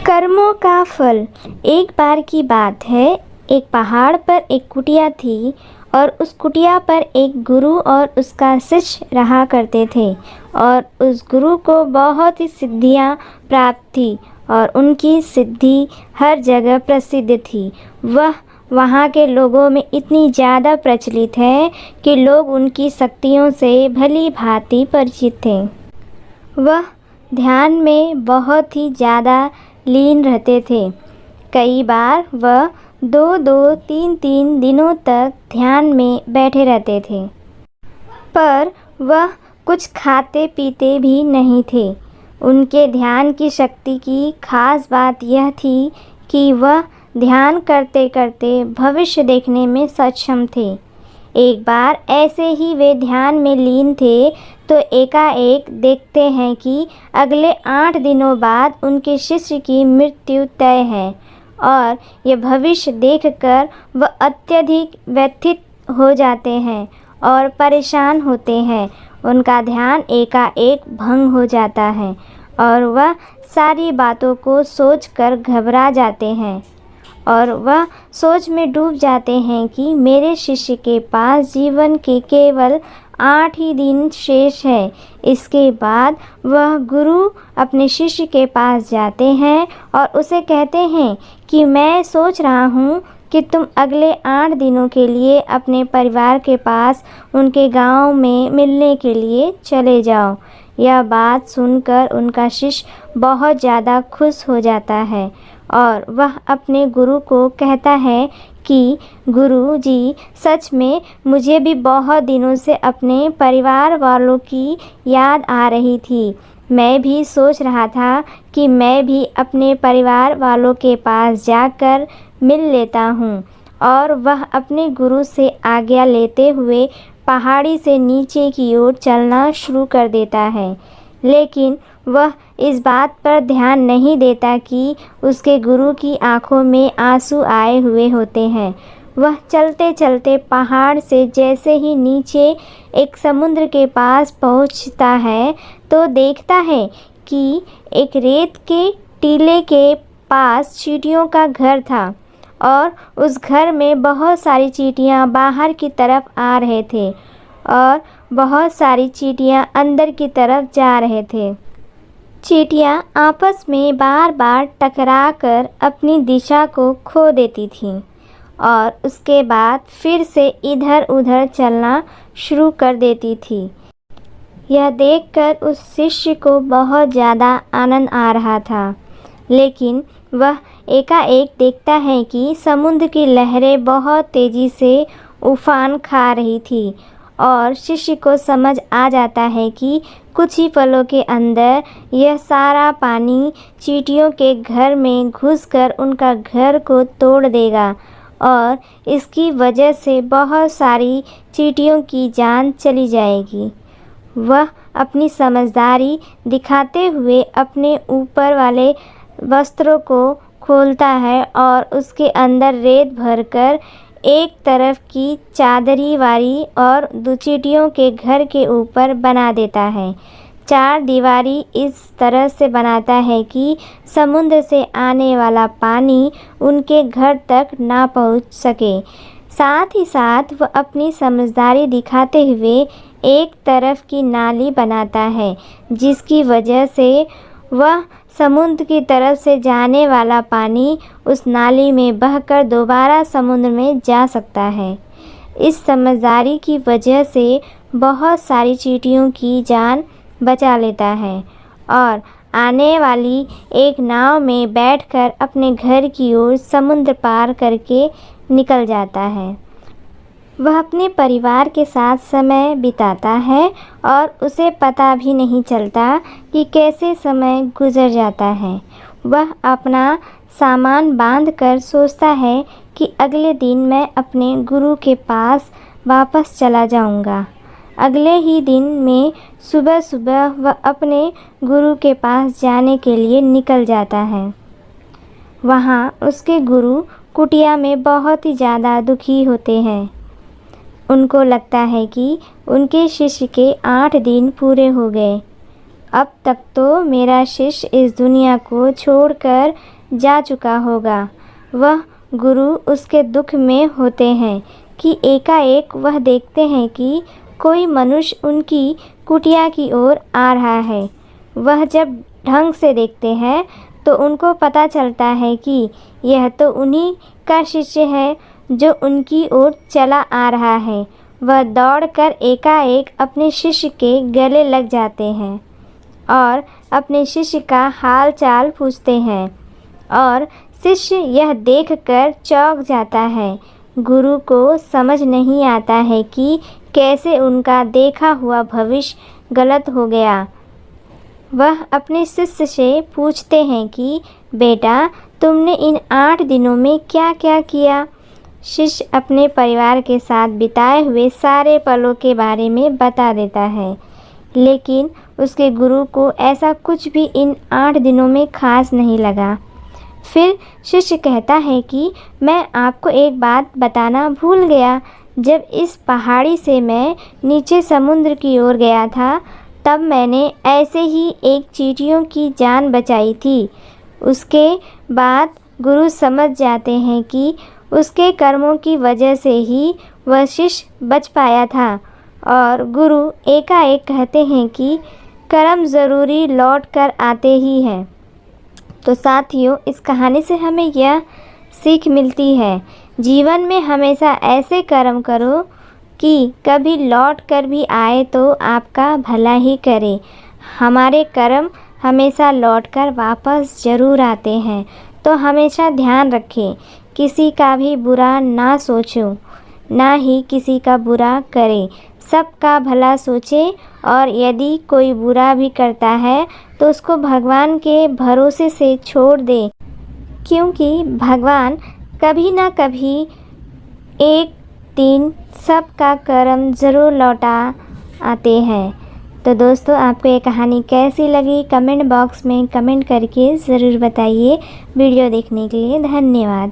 कर्मों का फल। एक बार की बात है, एक पहाड़ पर एक कुटिया थी और उस कुटिया पर एक गुरु और उसका शिष्य रहा करते थे। और उस गुरु को बहुत ही सिद्धियां प्राप्त थी और उनकी सिद्धि हर जगह प्रसिद्ध थी। वह वहाँ के लोगों में इतनी ज़्यादा प्रचलित है कि लोग उनकी शक्तियों से भली भांति परिचित थे। वह ध्यान में बहुत ही ज़्यादा लीन रहते थे। कई बार वह 2-2, 3-3 दिनों तक ध्यान में बैठे रहते थे, पर वह कुछ खाते पीते भी नहीं थे। उनके ध्यान की शक्ति की खास बात यह थी कि वह ध्यान करते करते भविष्य देखने में सक्षम थे। एक बार ऐसे ही वे ध्यान में लीन थे तो एकाएक देखते हैं कि अगले 8 दिनों बाद उनके शिष्य की मृत्यु तय है। और यह भविष्य देखकर वह अत्यधिक व्यथित हो जाते हैं और परेशान होते हैं। उनका ध्यान एकाएक भंग हो जाता है और वह सारी बातों को सोचकर घबरा जाते हैं और वह सोच में डूब जाते हैं कि मेरे शिष्य के पास जीवन के केवल 8 ही दिन शेष है। इसके बाद वह गुरु अपने शिष्य के पास जाते हैं और उसे कहते हैं कि मैं सोच रहा हूँ कि तुम अगले 8 दिनों के लिए अपने परिवार के पास उनके गांव में मिलने के लिए चले जाओ। यह बात सुनकर उनका शिष्य बहुत ज़्यादा खुश हो जाता है और वह अपने गुरु को कहता है कि गुरु जी, सच में मुझे भी बहुत दिनों से अपने परिवार वालों की याद आ रही थी। मैं भी सोच रहा था कि मैं भी अपने परिवार वालों के पास जाकर मिल लेता हूँ। और वह अपने गुरु से आज्ञा लेते हुए पहाड़ी से नीचे की ओर चलना शुरू कर देता है। लेकिन वह इस बात पर ध्यान नहीं देता कि उसके गुरु की आंखों में आंसू आए हुए होते हैं। वह चलते चलते पहाड़ से जैसे ही नीचे एक समुद्र के पास पहुंचता है तो देखता है कि एक रेत के टीले के पास चींटियों का घर था और उस घर में बहुत सारी चींटियां बाहर की तरफ आ रहे थे और बहुत सारी चींटियां अंदर की तरफ जा रहे थे। चींटियां आपस में बार बार टकराकर अपनी दिशा को खो देती थीं और उसके बाद फिर से इधर उधर चलना शुरू कर देती थी। यह देखकर उस शिष्य को बहुत ज़्यादा आनंद आ रहा था, लेकिन वह एकाएक देखता है कि समुद्र की लहरें बहुत तेज़ी से उफान खा रही थी और शिष्य को समझ आ जाता है कि कुछ ही पलों के अंदर यह सारा पानी चींटियों के घर में घुसकर उनका घर को तोड़ देगा और इसकी वजह से बहुत सारी चींटियों की जान चली जाएगी। वह अपनी समझदारी दिखाते हुए अपने ऊपर वाले वस्त्रों को खोलता है और उसके अंदर रेत भरकर एक तरफ की चादरी वारी और चींटियों के घर के ऊपर बना देता है। 4 दीवारी इस तरह से बनाता है कि समुद्र से आने वाला पानी उनके घर तक ना पहुंच सके। साथ ही साथ वह अपनी समझदारी दिखाते हुए एक तरफ की नाली बनाता है, जिसकी वजह से वह समुद्र की तरफ से जाने वाला पानी उस नाली में बहकर दोबारा समुद्र में जा सकता है। इस समझदारी की वजह से बहुत सारी चींटियों की जान बचा लेता है और आने वाली एक नाव में बैठकर अपने घर की ओर समुद्र पार करके निकल जाता है। वह अपने परिवार के साथ समय बिताता है और उसे पता भी नहीं चलता कि कैसे समय गुजर जाता है। वह अपना सामान बांधकर सोचता है कि अगले दिन मैं अपने गुरु के पास वापस चला जाऊंगा। अगले ही दिन में सुबह सुबह वह अपने गुरु के पास जाने के लिए निकल जाता है। वहाँ उसके गुरु कुटिया में बहुत ही ज़्यादा दुखी होते हैं। उनको लगता है कि उनके शिष्य के 8 दिन पूरे हो गए अब तक तो मेरा शिष्य इस दुनिया को छोड़कर जा चुका होगा। वह गुरु उसके दुख में होते हैं कि एकाएक वह देखते हैं कि कोई मनुष्य उनकी कुटिया की ओर आ रहा है। वह जब ढंग से देखते हैं तो उनको पता चलता है कि यह तो उन्हीं का शिष्य है जो उनकी ओर चला आ रहा है। वह दौड़कर एकाएक अपने शिष्य के गले लग जाते हैं और अपने शिष्य का हाल चाल पूछते हैं और शिष्य यह देखकर चौंक जाता है। गुरु को समझ नहीं आता है कि कैसे उनका देखा हुआ भविष्य गलत हो गया। वह अपने शिष्य से पूछते हैं कि बेटा, तुमने इन 8 दिनों में क्या क्या किया? शिष्य अपने परिवार के साथ बिताए हुए सारे पलों के बारे में बता देता है, लेकिन उसके गुरु को ऐसा कुछ भी इन 8 दिनों में खास नहीं लगा। फिर शिष्य कहता है कि मैं आपको एक बात बताना भूल गया। जब इस पहाड़ी से मैं नीचे समुद्र की ओर गया था, तब मैंने ऐसे ही एक चींटियों की जान बचाई थी। उसके बाद गुरु समझ जाते हैं कि उसके कर्मों की वजह से ही वह शिष्य बच पाया था और गुरु एकाएक कहते हैं कि कर्म ज़रूरी लौट कर आते ही हैं। तो साथियों, इस कहानी से हमें यह सीख मिलती है, जीवन में हमेशा ऐसे कर्म करो कि कभी लौट कर भी आए तो आपका भला ही करे। हमारे कर्म हमेशा लौटकर वापस ज़रूर आते हैं। तो हमेशा ध्यान रखें, किसी का भी बुरा ना सोचो, ना ही किसी का बुरा करें। सबका भला सोचें और यदि कोई बुरा भी करता है तो उसको भगवान के भरोसे से छोड़ दें, क्योंकि भगवान कभी ना कभी एक दिन सबका कर्म ज़रूर लौटा आते हैं। तो दोस्तों, आपको ये कहानी कैसी लगी कमेंट बॉक्स में कमेंट करके ज़रूर बताइए। वीडियो देखने के लिए धन्यवाद।